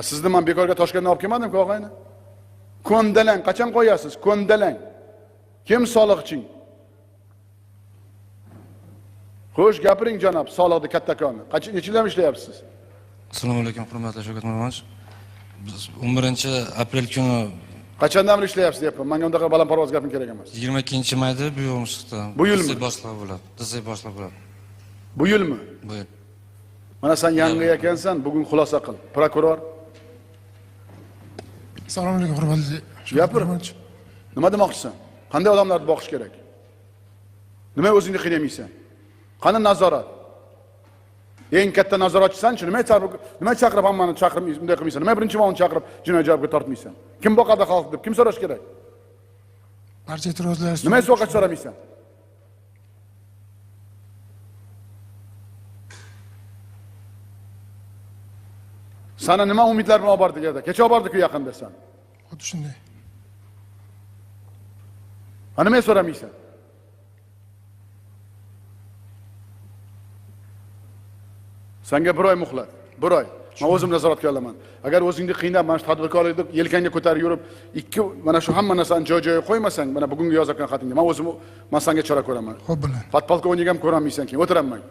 Sizni men bekorga Toshkentdan olib kelmadim-ku, og'ayni. Ko'ndalang, qachon qo'yasiz? Ko'ndalang. Kim soliqching? Xo'sh, gapiring janob, soliqni kattakonni. Necha yil ishlayapsiz? Assalomu alaykum, hurmatli Shavkat Mirziyoyevich. Biz 11-aprel kuni Qachondan beri ishlayapsiz deyapman. Menga undaqa balandparvoz gapim kerak emas. 22-mayda bu yo'lni chiqdi. Bu yilmi? Boshliq bo'ladi. Tizim boshliq bo'ladi. Bu yilmi? Bu yil. Mana sen yangi ekansan, bugun xulosa qil. Prokuror. Assalomu alaykum, hurmatli. Gapir. Nima demoqchisan? Qanday odamlarni boqish kerak? Nima o'zingni qiynamaysan? Qani nazorat? Eng katta nazoratchisan-chi, nima chaqirib hammani chaqirib bunday qilmaysan? Nima birinchi o'g'lini chaqirib jinoyat javobga tortmaysan? Kim boqadi xalq deb kim so'rash kerak? Barcha e'tirozlar. Nima so'qqa so'ramaysan? Sana nima umidlar bilan olib bordik edi? Kecha olib bordik-ku yaqinda san. Xuddi shunday. Nima so'ramaysan? Senga bir oy muhlat, bir oy. Men o'zim nazoratga olaman. Agar o'zingni qiynab, mana shu tadbirkorlikni yelkangga ko'tarib yurib, mana shu hamma narsani joy-joyiga qo'ymasang, mana bugungi yozayotgan xatingga men o'zim senga chora ko'raman. Xo'p, bilan. Podpolkovnik ham ko'rolmaysan keyin, o'tiraman.